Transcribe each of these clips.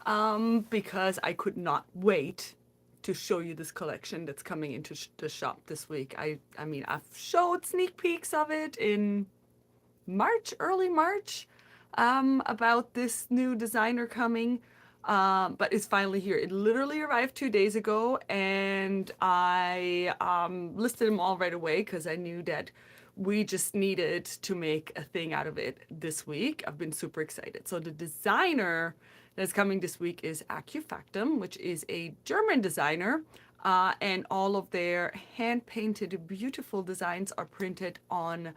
because I could not wait to show you this collection that's coming into the shop this week. I mean, I've showed sneak peeks of it in March, early March, about this new designer coming. But it's finally here. It literally arrived 2 days ago, and I listed them all right away because I knew that we just needed to make a thing out of it this week. I've been super excited. So the designer that's coming this week is Acufactum, which is a German designer. And all of their hand-painted, beautiful designs are printed on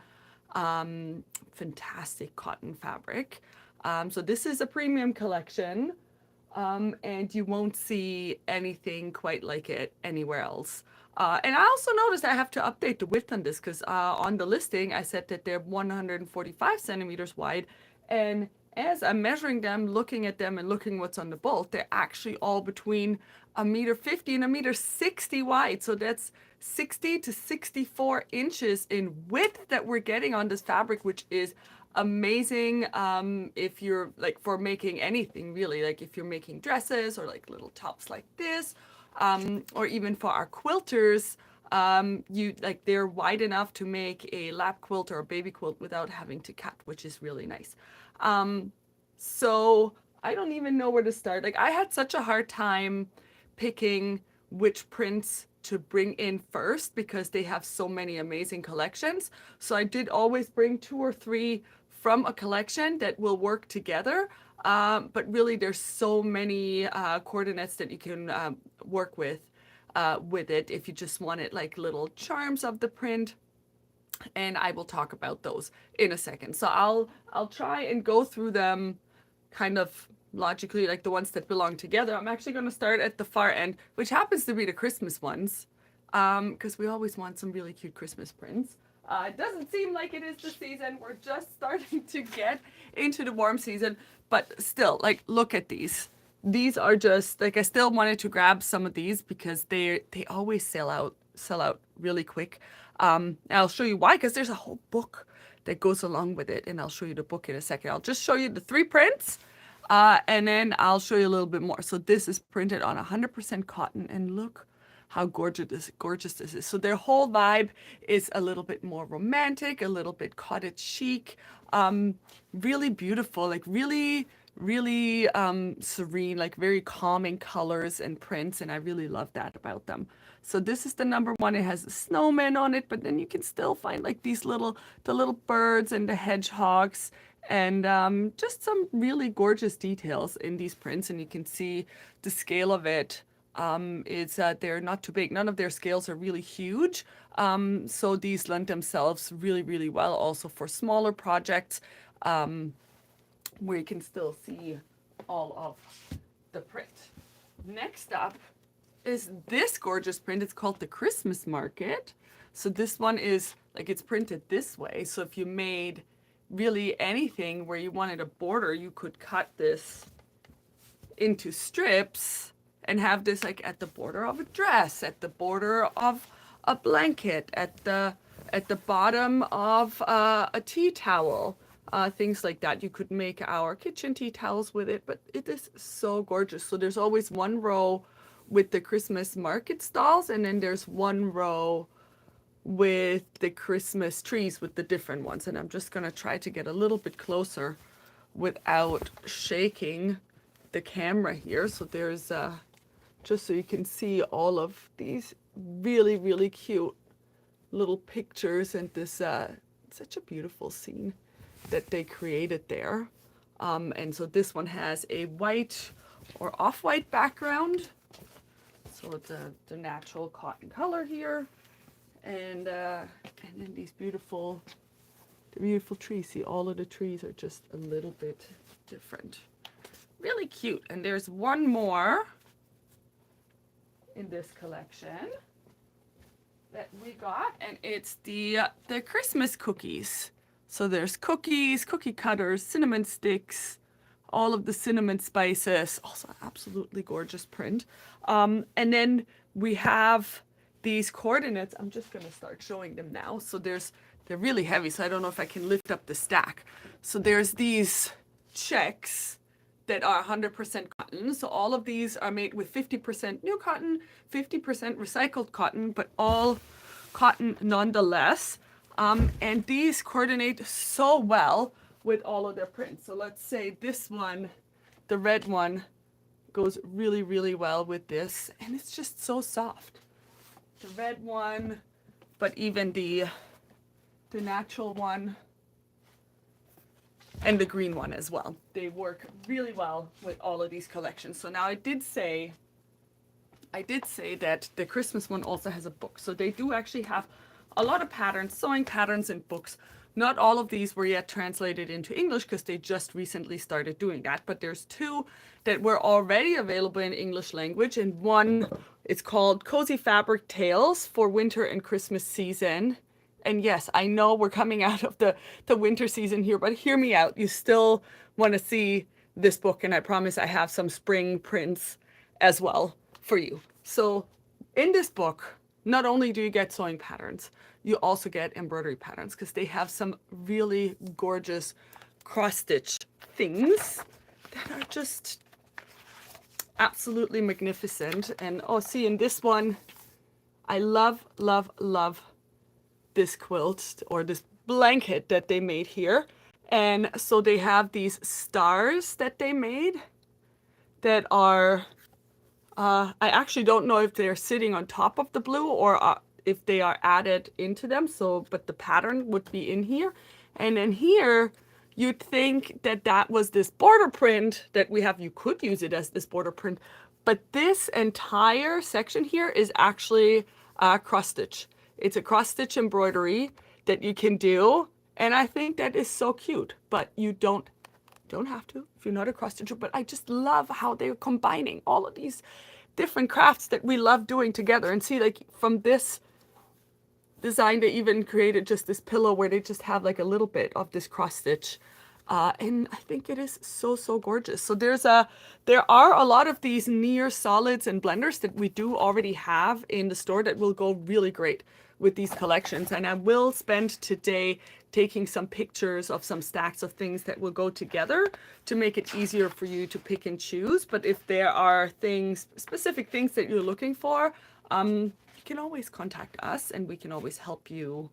fantastic cotton fabric. So this is a premium collection, and you won't see anything quite like it anywhere else. And I also noticed I have to update the width on this because on the listing I said that they're 145 centimeters wide, and as I'm measuring them, looking at them and looking what's on the bolt, they're actually all between 1.50 and 1.60 wide. So that's 60 to 64 inches in width that we're getting on this fabric, which is amazing if you're like for making anything really, like if you're making dresses or like little tops like this, or even for our quilters, you like they're wide enough to make a lap quilt or a baby quilt without having to cut, which is really nice. So I don't even know where to start. Like I had such a hard time picking which prints to bring in first because they have so many amazing collections. So I did always bring 2 or 3 from a collection that will work together. But really there's so many coordinates that you can work with it if you just wanted like little charms of the print, and I will talk about those in a second. So I'll try and go through them kind of logically, like the ones that belong together. I'm actually going to start at the far end, which happens to be the Christmas ones, because we always want some really cute Christmas prints. It doesn't seem like it is the season. We're just starting to get into the warm season, but still, like, look at these. These are just like I still wanted to grab some of these because they always sell out really quick. I'll show you why, because there's a whole book that goes along with it, and I'll show you the book in a second. I'll just show you the 3 prints, and then I'll show you a little bit more. So this is printed on 100% cotton, and look how gorgeous this is. So their whole vibe is a little bit more romantic, a little bit cottage chic, really beautiful, like really serene, like very calming colors and prints, and I really love that about them. So this is the number 1. It has a snowman on it, but then you can still find like the little birds and the hedgehogs, and just some really gorgeous details in these prints, and you can see the scale of it. It's they're not too big. None of their scales are really huge, so these lend themselves really well also for smaller projects, where you can still see all of the print. Next up is this gorgeous print. It's called the Christmas Market. So this one is like it's printed this way. So if you made really anything where you wanted a border, you could cut this into strips and have this like at the border of a dress, at the border of a blanket, at the bottom of a tea towel. Things like that. You could make our kitchen tea towels with it, but it is so gorgeous. So there's always 1 row with the Christmas market stalls, and then there's 1 row with the Christmas trees with the different ones. And I'm just gonna try to get a little bit closer without shaking the camera here. So there's just so you can see all of these really cute little pictures, and this such a beautiful scene that they created there. And so this one has a white or off-white background. So it's the natural cotton color here. And then these beautiful trees. See, all of the trees are just a little bit different. Really cute. And there's 1 more in this collection that we got, and it's the Christmas cookies. So there's cookies, cookie cutters, cinnamon sticks, all of the cinnamon spices. Also absolutely gorgeous print. And then we have these coordinates. I'm just going to start showing them now. So they're really heavy, so I don't know if I can lift up the stack. So there's these checks that are 100% cotton. So all of these are made with 50% new cotton, 50% recycled cotton, but all cotton nonetheless. And these coordinate so well with all of their prints. So let's say this one, the red one, goes really, really well with this. And it's just so soft. The red one, but even the natural one, and the green one as well. They work really well with all of these collections. So now I did say that the Christmas one also has a book. So they do actually have a lot of patterns, sewing patterns and books. Not all of these were yet translated into English because they just recently started doing that. But there's two that were already available in English language. And one, it's called Cozy Fabric Tales for Winter and Christmas Season. And yes, I know we're coming out of the winter season here, but hear me out. You still want to see this book, and I promise I have some spring prints as well for you. So in this book, not only do you get sewing patterns, you also get embroidery patterns because they have some really gorgeous cross-stitch things that are just absolutely magnificent. And oh, see, in this one, I love, love, love this quilt or this blanket that they made here. And so they have these stars that they made that are, I actually don't know if they're sitting on top of the blue or if they are added into them. So, but the pattern would be in here. And then here, you'd think that that was this border print that we have. You could use it as this border print, but this entire section here is actually cross stitch. It's a cross stitch embroidery that you can do. And I think that is so cute, but you don't have to if you're not a cross stitcher. But I just love how they're combining all of these different crafts that we love doing together. And see, like from this design, they even created just this pillow where they just have like a little bit of this cross stitch. And I think it is so, so gorgeous. So there are a lot of these near solids and blenders that we do already have in the store that will go really great with these collections. And I will spend today taking some pictures of some stacks of things that will go together to make it easier for you to pick and choose. But if there are things, specific things that you're looking for, you can always contact us and we can always help you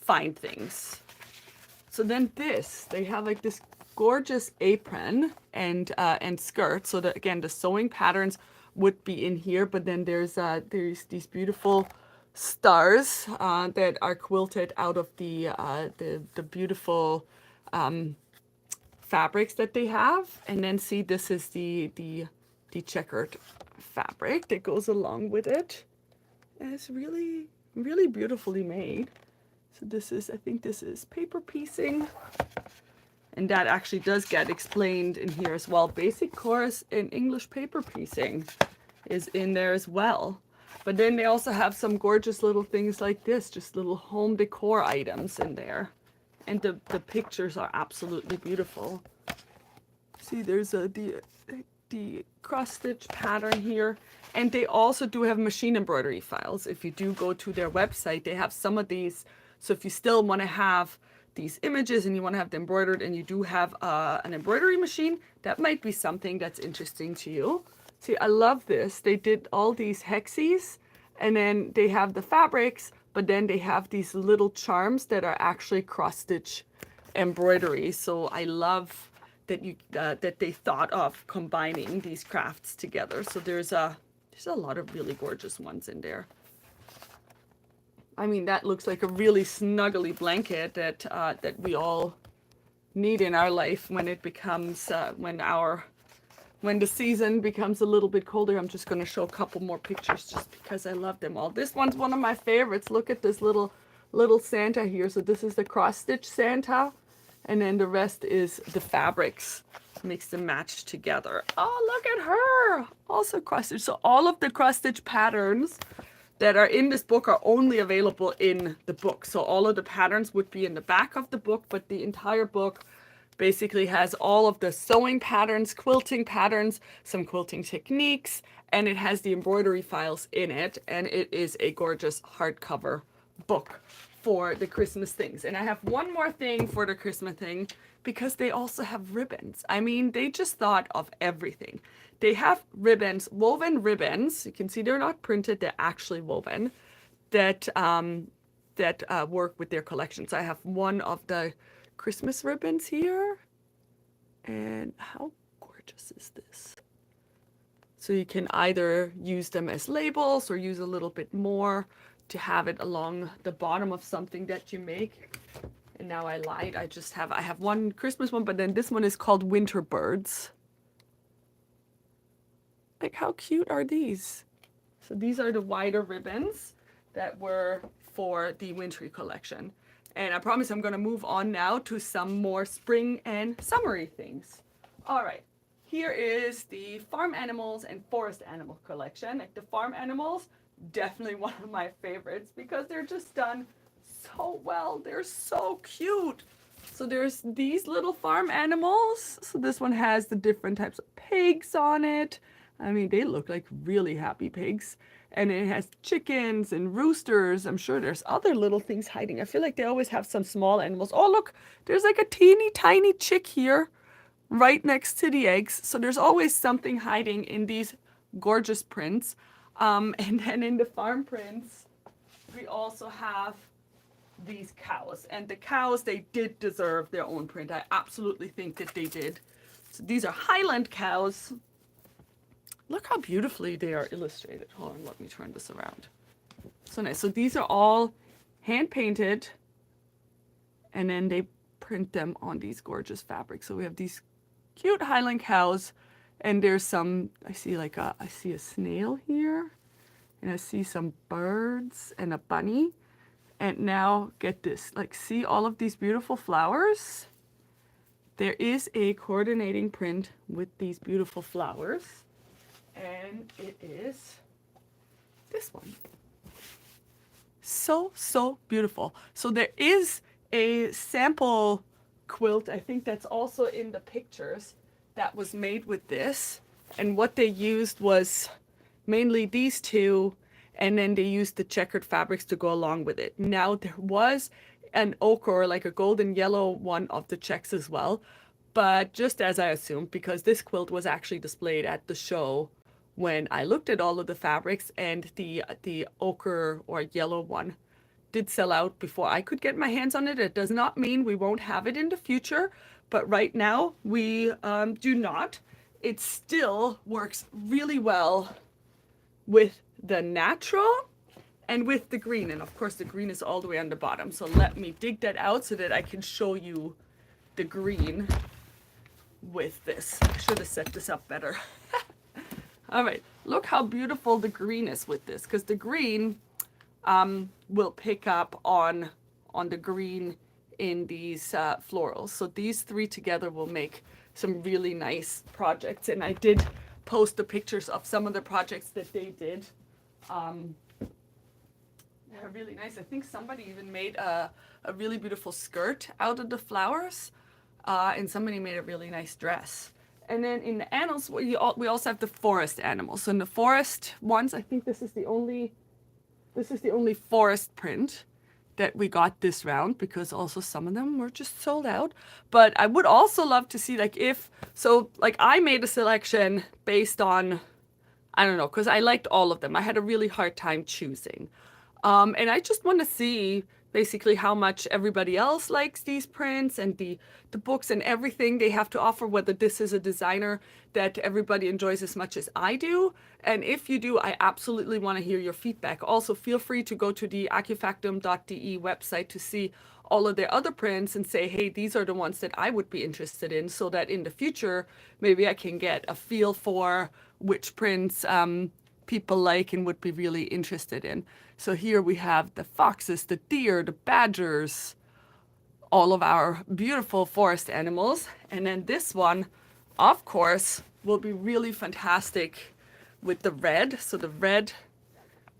find things. So then they have like this gorgeous apron and skirt. So that, again, the sewing patterns would be in here, but then there's these beautiful stars that are quilted out of the beautiful fabrics that they have. And then see, this is the checkered fabric that goes along with it. And it's really, really beautifully made. So this is, I think this is paper piecing. And that actually does get explained in here as well. Basic course in English paper piecing is in there as well. But then they also have some gorgeous little things like this, just little home decor items in there. And the pictures are absolutely beautiful. See, there's the cross stitch pattern here. And they also do have machine embroidery files. If you do go to their website, they have some of these. So if you still want to have these images and you want to have them embroidered and you do have an embroidery machine, that might be something that's interesting to you. See, I love this. They did all these hexes and then they have the fabrics, but then they have these little charms that are actually cross-stitch embroidery. So I love that that they thought of combining these crafts together. So there's a lot of really gorgeous ones in there. I mean, that looks like a really snuggly blanket that we all need in our life when it becomes when the season becomes a little bit colder. I'm just going to show a couple more pictures just because I love them all. This one's one of my favorites. Look at this little Santa here. So this is the cross stitch Santa, and then the rest is the fabrics mixed and matched together. Oh, look at her! Also cross stitch. So all of the cross stitch patterns that are in this book are only available in the book. So all of the patterns would be in the back of the book, but the entire book basically has all of the sewing patterns, quilting patterns, some quilting techniques, and it has the embroidery files in it. And it is a gorgeous hardcover book for the Christmas things. And I have one more thing for the Christmas thing because they also have ribbons. I mean, they just thought of everything. They have ribbons, woven ribbons. You can see they're not printed, they're actually woven, that work with their collection. So I have one of the Christmas ribbons here. And how gorgeous is this? So you can either use them as labels or use a little bit more to have it along the bottom of something that you make. And now I lied, I have one Christmas one, but then this one is called Winter Birds. Like, how cute are these? So these are the wider ribbons that were for the wintry collection. And I promise I'm gonna move on now to some more spring and summery things. All right, here is the farm animals and forest animal collection. Like the farm animals, definitely one of my favorites because they're just done so well. They're so cute. So there's these little farm animals. So this one has the different types of pigs on it. I mean, they look like really happy pigs. And it has chickens and roosters. I'm sure there's other little things hiding. I feel like they always have some small animals. Oh, look, there's like a teeny tiny chick here right next to the eggs. So there's always something hiding in these gorgeous prints. And then in the farm prints, we also have these cows. And the cows, they did deserve their own print. I absolutely think that they did. So these are Highland cows. Look how beautifully they are illustrated. Hold on, let me turn this around. So nice. So these are all hand painted, and then they print them on these gorgeous fabrics. So we have these cute Highland cows, and there's some, I see a snail here, and I see some birds and a bunny. And now get this, like, see all of these beautiful flowers? There is a coordinating print with these beautiful flowers. And it is this one. So, so beautiful. So there is a sample quilt, I think that's also in the pictures, that was made with this. And what they used was mainly these two, and then they used the checkered fabrics to go along with it. Now there was an ochre, like a golden yellow one of the checks as well. But just as I assumed, because this quilt was actually displayed at the show when I looked at all of the fabrics, and the ochre or yellow one did sell out before I could get my hands on it. It does not mean we won't have it in the future, but right now we do not. It still works really well with the natural and with the green. And of course the green is all the way on the bottom. So let me dig that out so that I can show you the green with this. I should have set this up better. All right, look how beautiful the green is with this, because the green will pick up on the green in these florals. So these three together will make some really nice projects. And I did post the pictures of some of the projects that they did. They're really nice. I think somebody even made a really beautiful skirt out of the flowers, and somebody made a really nice dress. And then in the animals, we also have the forest animals. So in the forest ones, I think this is the only forest print that we got this round, because also some of them were just sold out. But I would also love to see, like, I made a selection based on, I don't know, because I liked all of them. I had a really hard time choosing. And I just want to see basically how much everybody else likes these prints and the books and everything they have to offer, whether this is a designer that everybody enjoys as much as I do. And if you do, I absolutely want to hear your feedback. Also, feel free to go to the acufactum.de website to see all of their other prints and say, hey, these are the ones that I would be interested in, so that in the future, maybe I can get a feel for which prints people like and would be really interested in. So here we have the foxes, the deer, the badgers, all of our beautiful forest animals. And then this one, of course, will be really fantastic with the red. So the red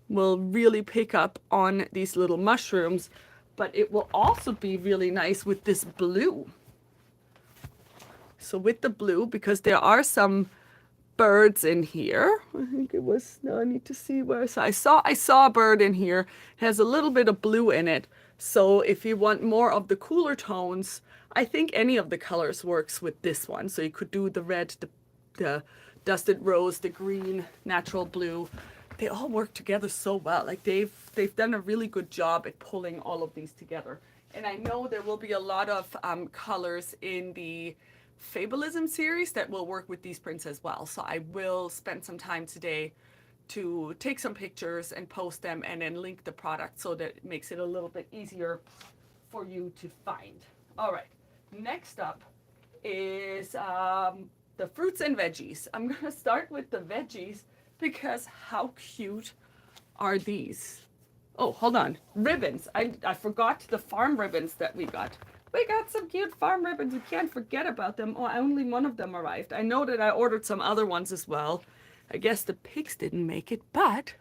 will really pick up on these little mushrooms, but it will also be really nice with this blue. So with the blue, because there are some birds in here. I think it was, no, I need to see where, so I saw a bird in here. It has a little bit of blue in it. So if you want more of the cooler tones, I think any of the colors works with this one. So you could do the red, the dusted rose, the green, natural blue. They all work together so well. Like they've done a really good job at pulling all of these together. And I know there will be a lot of colors in the Fabulism series that will work with these prints as well. So I will spend some time today to take some pictures and post them and then link the product so that it makes it a little bit easier for you to find. All right, next up is the fruits and veggies. I'm gonna start with the veggies because how cute are these? Oh, hold on, ribbons. I forgot the farm ribbons that we got. We got some cute farm ribbons. You can't forget about them. Oh, only one of them arrived. I know that I ordered some other ones as well. I guess the pigs didn't make it, but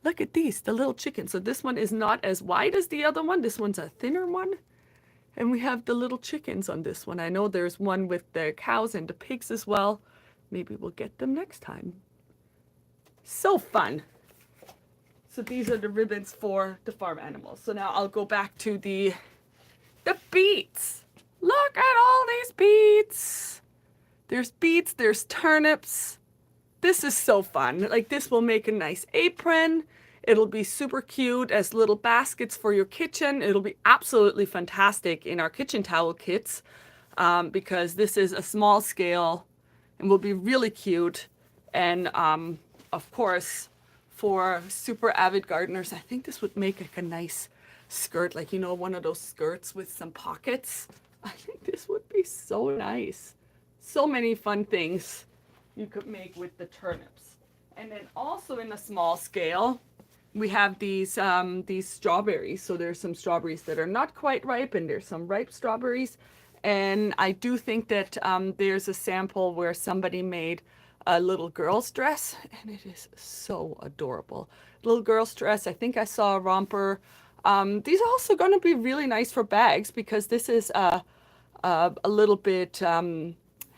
look at these, the little chickens. So this one is not as wide as the other one. This one's a thinner one. And we have the little chickens on this one. I know there's one with the cows and the pigs as well. Maybe we'll get them next time. So fun. So these are the ribbons for the farm animals. So now I'll go back to the beets. Look at all these beets. There's beets, there's turnips. This is so fun. Like this will make a nice apron. It'll be super cute as little baskets for your kitchen. It'll be absolutely fantastic in our kitchen towel kits because this is a small scale and will be really cute. And of course, for super avid gardeners, I think this would make like a nice skirt, like, you know, one of those skirts with some pockets. I think this would be so nice. So many fun things you could make with the turnips. And then also in a small scale, we have these strawberries. So there's some strawberries that are not quite ripe and there's some ripe strawberries. And I do think that there's a sample where somebody made a little girl's dress and it is so adorable. Little girl's dress, I think I saw a romper. These are also going to be really nice for bags because this is a little bit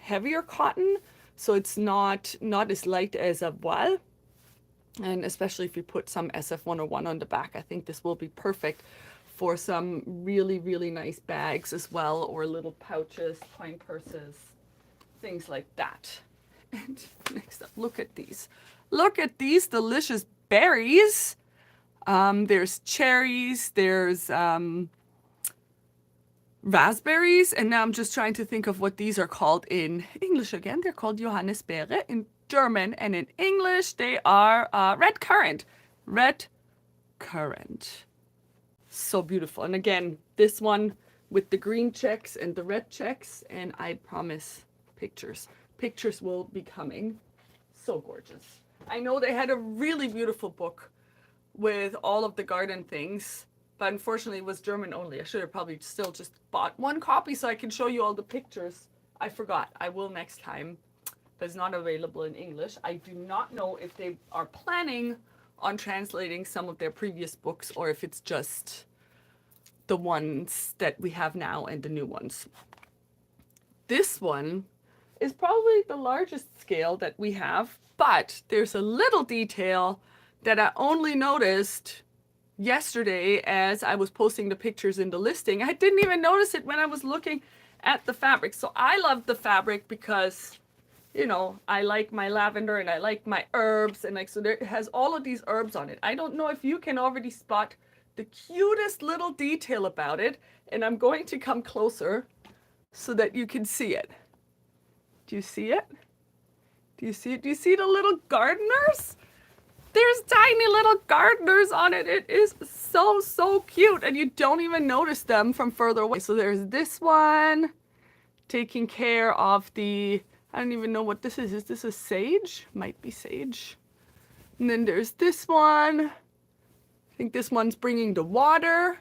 heavier cotton. So it's not as light as a voile. And especially if you put some SF101 on the back, I think this will be perfect for some really, really nice bags as well, or little pouches, coin purses, things like that. And next up, look at these. Look at these delicious berries. There's cherries, there's raspberries, and now I'm just trying to think of what these are called in English again. They're called Johannisbeere in German, and in English they are red currant. Red currant. So beautiful. And again, this one with the green checks and the red checks, and I promise pictures. Pictures will be coming. So gorgeous. I know they had a really beautiful book with all of the garden things, but unfortunately it was German only. I should have probably still just bought one copy so I can show you all the pictures. I forgot. I will next time, but it's not available in English. I do not know if they are planning on translating some of their previous books or if it's just the ones that we have now and the new ones. This one is probably the largest scale that we have, but there's a little detail that I only noticed yesterday as I was posting the pictures in the listing. I didn't even notice it when I was looking at the fabric. So I love the fabric because, you know, I like my lavender and I like my herbs, and like, so there, it has all of these herbs on it. I don't know if you can already spot the cutest little detail about it, and I'm going to come closer so that you can see it. Do you see it? Do you see it? Do you see the little gardeners? There's tiny little gardeners on it. It is so, so cute. And you don't even notice them from further away. So there's this one taking care of the, I don't even know what this is. Is this a sage? Might be sage. And then there's this one. I think this one's bringing the water.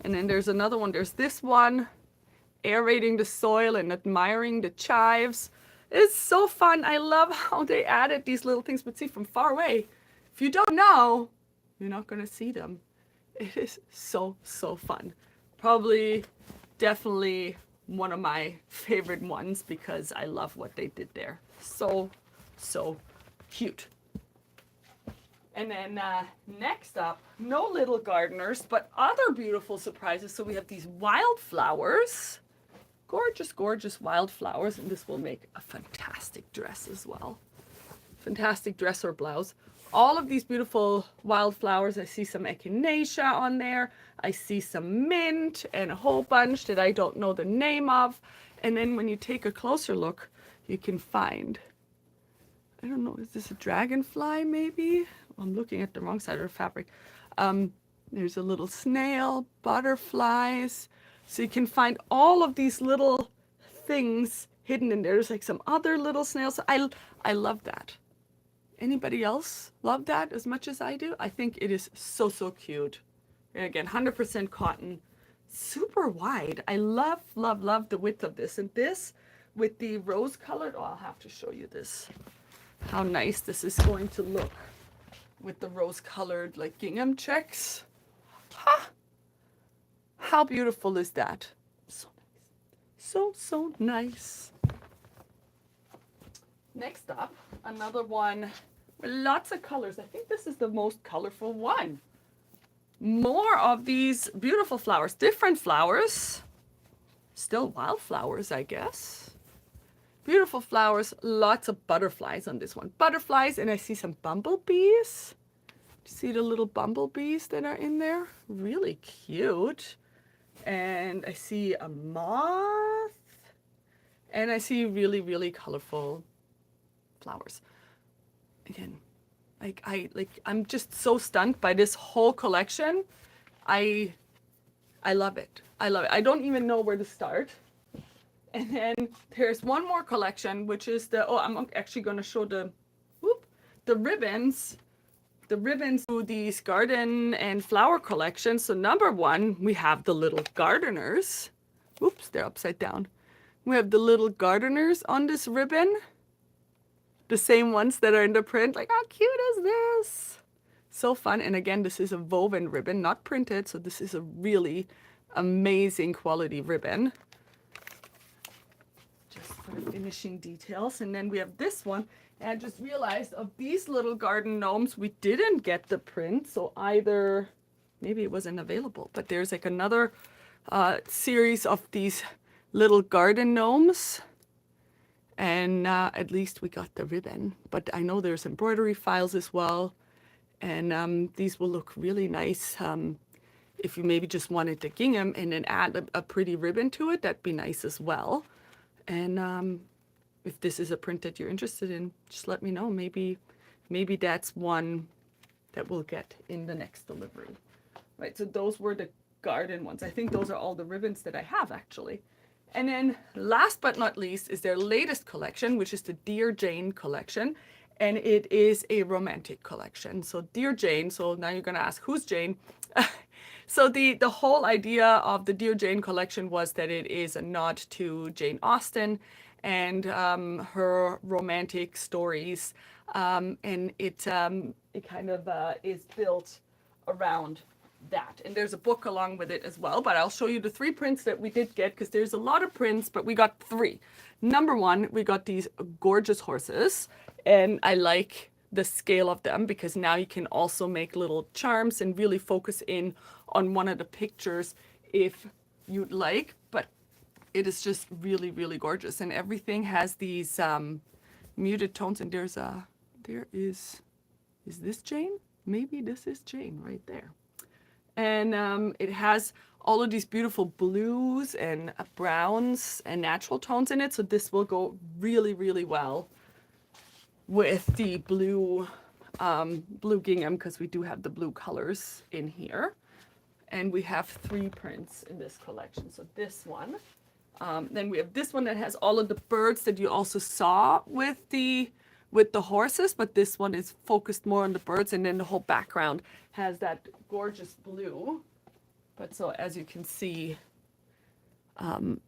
And then there's another one. There's this one, aerating the soil and admiring the chives. It's so fun. I love how they added these little things, but see, from far away, if you don't know, you're not going to see them. It is so, so fun. Probably, definitely one of my favorite ones because I love what they did there. So, so cute. And then next up, no little gardeners, but other beautiful surprises. So we have these wildflowers, gorgeous, gorgeous wildflowers, and this will make a fantastic dress as well. Fantastic dress or blouse. All of these beautiful wildflowers. I see some echinacea on there. I see some mint and a whole bunch that I don't know the name of. And then when you take a closer look, you can find, I don't know, is this a dragonfly maybe? I'm looking at the wrong side of the fabric. There's a little snail, butterflies. So you can find all of these little things hidden in there. There's like some other little snails. I love that. Anybody else love that as much as I do? I think it is so, so cute. And again, 100% cotton, super wide. I love, love, love the width of this. And this with the rose colored, oh, I'll have to show you this, how nice this is going to look with the rose colored like gingham checks. Ha! How beautiful is that? So nice. So, so nice. Next up, another one with lots of colors. I think this is the most colorful one. More of these beautiful flowers, different flowers. Still wildflowers, I guess. Beautiful flowers, lots of butterflies on this one. Butterflies, and I see some bumblebees. See the little bumblebees that are in there? Really cute. And I see a moth. And I see really, really colorful flowers. Again, I'm just so stunned by this whole collection. I love it. I love it. I don't even know where to start. And then there's one more collection, which is I'm actually going to show the ribbons. The ribbons to these garden and flower collections. So number one, we have the little gardeners. Oops, they're upside down. We have the little gardeners on this ribbon. The same ones that are in the print. Like, how cute is this? So fun. And again, this is a woven ribbon, not printed. So this is a really amazing quality ribbon. Just for the finishing details. And then we have this one. And I just realized of these little garden gnomes, we didn't get the print. So either, maybe it wasn't available, but there's like another series of these little garden gnomes. And at least we got the ribbon. But I know there's embroidery files as well. And these will look really nice. If you maybe just wanted the gingham and then add a pretty ribbon to it, that'd be nice as well. And if this is a print that you're interested in, just let me know. Maybe that's one that we'll get in the next delivery. Right, so those were the garden ones. I think those are all the ribbons that I have actually. And then last but not least is their latest collection, which is the Dear Jane collection. And it is a romantic collection. So Dear Jane, so now you're gonna ask, who's Jane? So the whole idea of the Dear Jane collection was that it is a nod to Jane Austen and her romantic stories. And it kind of is built around that. And there's a book along with it as well, but I'll show you the 3 prints that we did get, because there's a lot of prints, but we got 3. Number one, we got these gorgeous horses, and I like the scale of them because now you can also make little charms and really focus in on one of the pictures if you'd like. But it is just really, really gorgeous, and everything has these muted tones. And there is this Jane? Maybe this is Jane right there. And it has all of these beautiful blues and browns and natural tones in it. So this will go really, really well with the blue gingham, because we do have the blue colors in here. And we have 3 prints in this collection. So this one. Then we have this one that has all of the birds that you also saw with the horses, but this one is focused more on the birds, and then the whole background has that gorgeous blue. But so as you can see,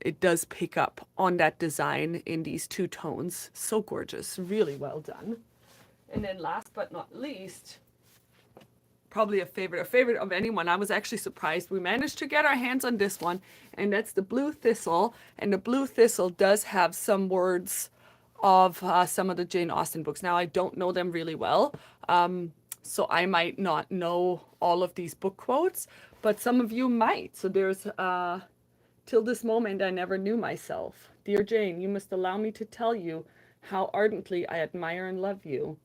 it does pick up on that design in these 2 tones. So gorgeous, really well done. And then last but not least, probably a favorite of anyone. I was actually surprised we managed to get our hands on this one, and that's the Blue Thistle. And the Blue Thistle does have some words of some of the Jane Austen books. Now, I don't know them really well, So I might not know all of these book quotes, but some of you might. So there's, till this moment, I never knew myself. Dear Jane, you must allow me to tell you how ardently I admire and love you.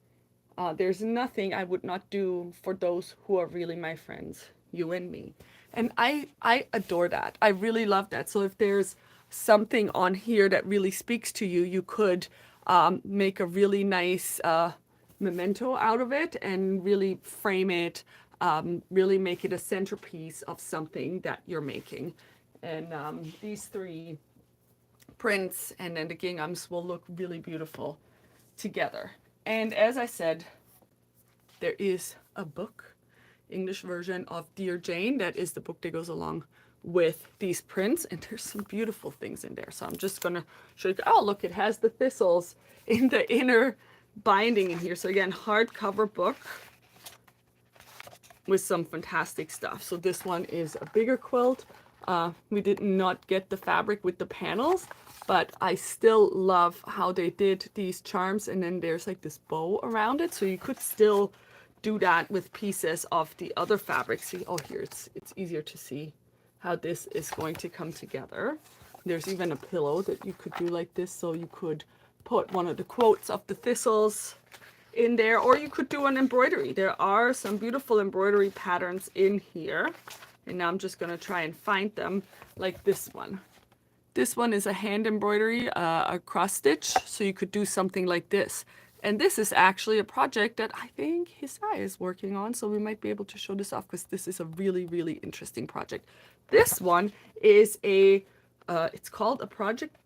There's nothing I would not do for those who are really my friends, you and me. And I adore that. I really love that. So if there's something on here that really speaks to you, you could make a really nice memento out of it and really frame it, really make it a centerpiece of something that you're making. And these three prints and then the ginghams will look really beautiful together. And as I said, there is a book, English version of Dear Jane. That is the book that goes along with these prints. And there's some beautiful things in there. So I'm just going to show you. Oh, look, it has the thistles in the inner binding in here. So again, hardcover book with some fantastic stuff. So this one is a bigger quilt. We did not get the fabric with the panels, but I still love how they did these charms, and then there's like this bow around it, so you could still do that with pieces of the other fabric. See, oh, here it's easier to see how this is going to come together. There's even a pillow that you could do like this, so you could put one of the quotes of the thistles in there, or you could do an embroidery. There are some beautiful embroidery patterns in here, and now I'm just going to try and find them, like this one. This one is a hand embroidery, a cross stitch, so you could do something like this. And this is actually a project that I think Hisai is working on, so we might be able to show this off because this is a really, really interesting project. This one is a, it's called a project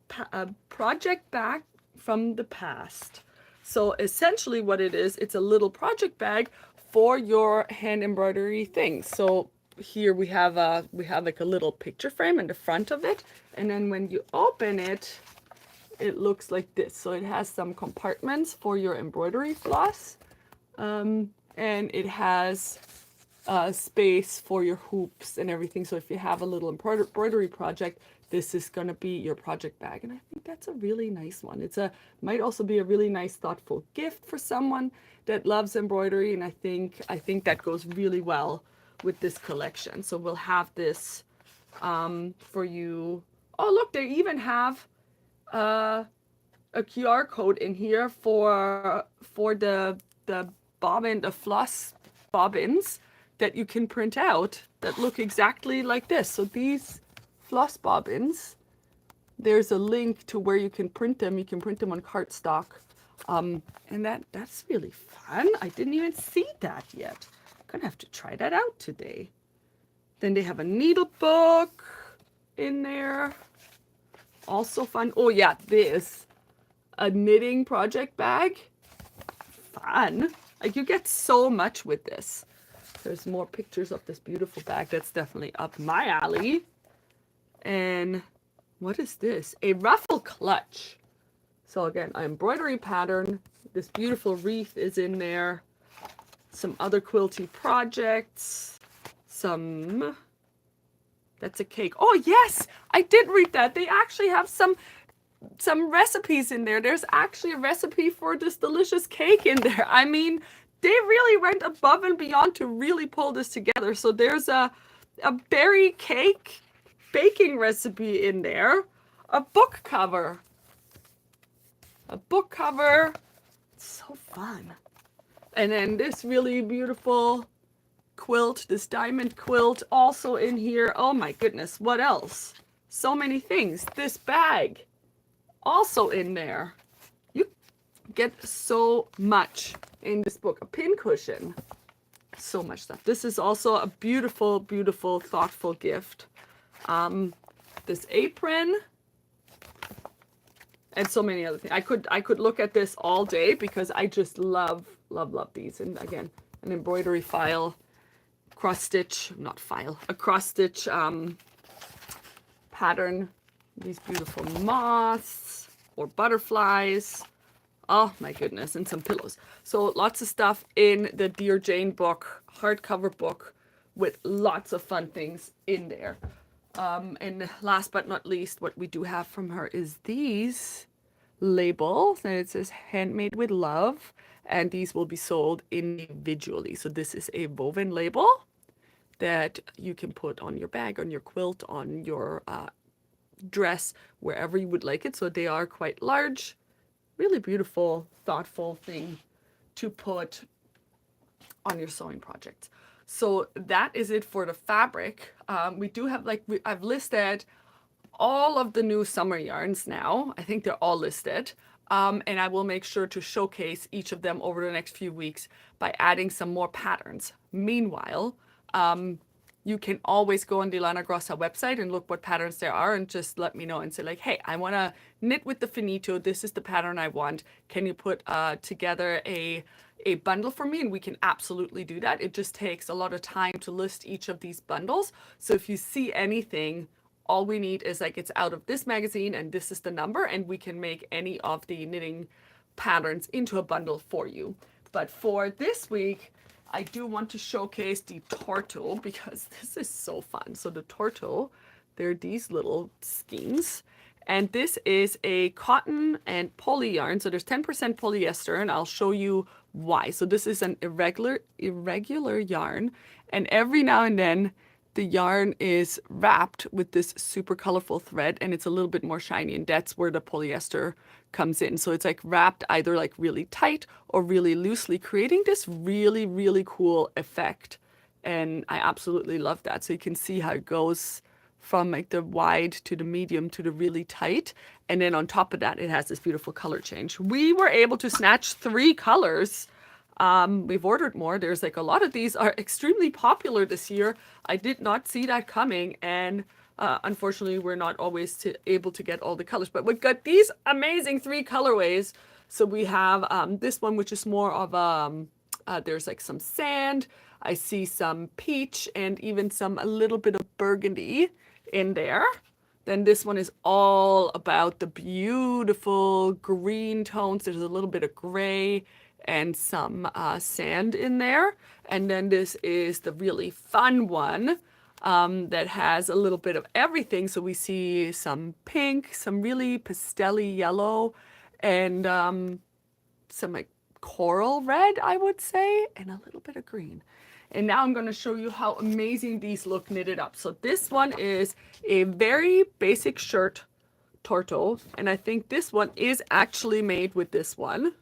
bag from the past. So essentially what it is, it's a little project bag for your hand embroidery things. So here we have like a little picture frame in the front of it, and then when you open it, it looks like this. So it has some compartments for your embroidery floss, and it has space for your hoops and everything. So if you have a little embroidery project, this is going to be your project bag, and I think that's a really nice one. Might also be a really nice, thoughtful gift for someone that loves embroidery, and I think that goes really well with this collection. So we'll have this for you. Oh, look, they even have a QR code in here for the bobbin, the floss bobbins that you can print out that look exactly like this. So these floss bobbins, there's a link to where you can print them. You can print them on cardstock, and that's really fun. I didn't even see that yet. Gonna have to try that out today. Then they have a needle book in there. Also fun. Oh yeah, this. A knitting project bag. Fun. Like, you get so much with this. There's more pictures of this beautiful bag. That's definitely up my alley. And what is this? A ruffle clutch. So again, an embroidery pattern. This beautiful wreath is in there. Some other quilty projects, that's a cake. Oh yes, I did read that. They actually have some recipes in there. There's actually a recipe for this delicious cake in there. I mean, they really went above and beyond to really pull this together. So there's a berry cake baking recipe in there, a book cover. It's so fun. And then this really beautiful quilt, this diamond quilt, also in here. Oh my goodness, what else? So many things. This bag, also in there. You get so much in this book. A pin cushion. So much stuff. This is also a beautiful, beautiful, thoughtful gift. This apron. And so many other things. I could look at this all day because I just love these. And again, an embroidery file, cross stitch, not file, a cross stitch pattern. These beautiful moths or butterflies. Oh my goodness, and some pillows. So lots of stuff in the Dear Jane book, hardcover book, with lots of fun things in there. And last but not least, what we do have from her is these labels, and it says handmade with love, and these will be sold individually. So this is a woven label that you can put on your bag, on your quilt, on your dress, wherever you would like it. So they are quite large, really beautiful, thoughtful thing to put on your sewing projects. So that is it for the fabric. We do have, like, I've listed all of the new summer yarns now. I think they're all listed. And I will make sure to showcase each of them over the next few weeks by adding some more patterns. Meanwhile, you can always go on the LANA GROSSA website and look what patterns there are and just let me know and say like, hey, I want to knit with the finito. This is the pattern I want. Can you put together a bundle for me? And we can absolutely do that. It just takes a lot of time to list each of these bundles. So if you see anything, all we need is like, it's out of this magazine and this is the number, and we can make any of the knitting patterns into a bundle for you. But for this week, I do want to showcase the Torto because this is so fun. So the Torto, they're these little skeins, and this is a cotton and poly yarn. So there's 10% polyester, and I'll show you why. So this is an irregular yarn, and every now and then the yarn is wrapped with this super colorful thread, and it's a little bit more shiny, and that's where the polyester comes in. So it's like wrapped either like really tight or really loosely, creating this really, really cool effect. And I absolutely love that. So you can see how it goes from like the wide to the medium to the really tight. And then on top of that, it has this beautiful color change. We were able to snatch 3 colors. We've ordered more. There's like a lot of these are extremely popular this year. I did not see that coming, and unfortunately we're not always able to get all the colors, but we've got these amazing 3 colorways. So we have this one, which is more of there's like some sand. I see some peach and even a little bit of burgundy in there. Then this one is all about the beautiful green tones. There's a little bit of gray and some sand in there. And then this is the really fun one that has a little bit of everything. So we see some pink, some really pastel-y yellow, and some like coral red, I would say, and a little bit of green. And now I'm going to show you how amazing these look knitted up. So this one is a very basic shirt, Torto, and I think this one is actually made with this one.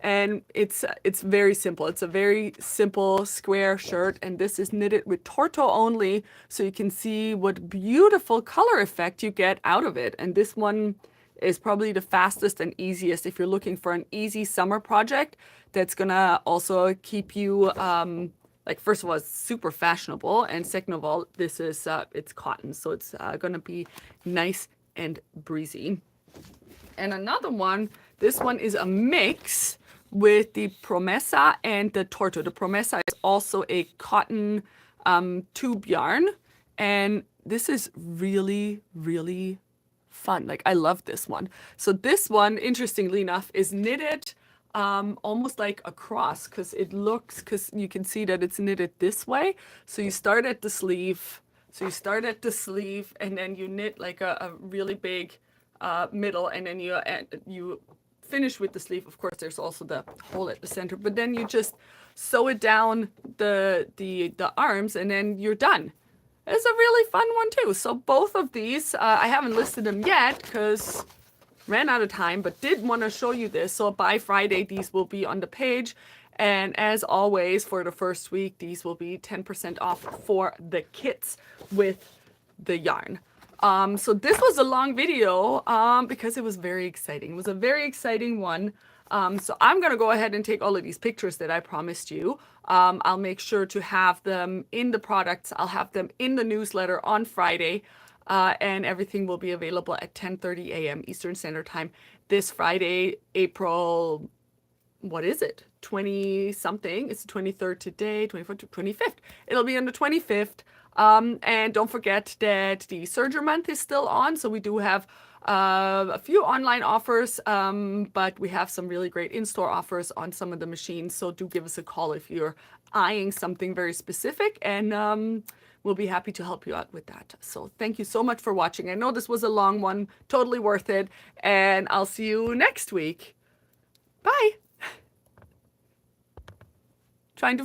And it's very simple. It's a very simple square shirt, and this is knitted with Torto only, so you can see what beautiful color effect you get out of it. And this one is probably the fastest and easiest if you're looking for an easy summer project that's gonna also keep you like, first of all, it's super fashionable, and second of all, this is it's cotton, so it's gonna be nice and breezy. And another one, this one is a mix with the Promessa and the Torto. The Promessa is also a cotton tube yarn, and this is really, really fun. Like, I love this one. So this one, interestingly enough, is knitted almost like a cross, because you can see that it's knitted this way. So you start at the sleeve. And then you knit like a really big middle, and then you finish with the sleeve. Of course, there's also the hole at the center, but then you just sew it down the arms, and then you're done. It's a really fun one too. So both of these, I haven't listed them yet because ran out of time, but did want to show you this. So by Friday, these will be on the page. And as always, for the first week, these will be 10% off for the kits with the yarn. So this was a long video because it was very exciting. It was a very exciting one. So I'm going to go ahead and take all of these pictures that I promised you. I'll make sure to have them in the products. I'll have them in the newsletter on Friday. And everything will be available at 10:30 a.m. Eastern Standard Time this Friday, April, what is it? 20 something. It's the 23rd today, 24th, 25th. It'll be on the 25th. And don't forget that the Serger month is still on. So we do have a few online offers, but we have some really great in-store offers on some of the machines. So do give us a call if you're eyeing something very specific, and we'll be happy to help you out with that. So thank you so much for watching. I know this was a long one, totally worth it. And I'll see you next week. Bye. trying to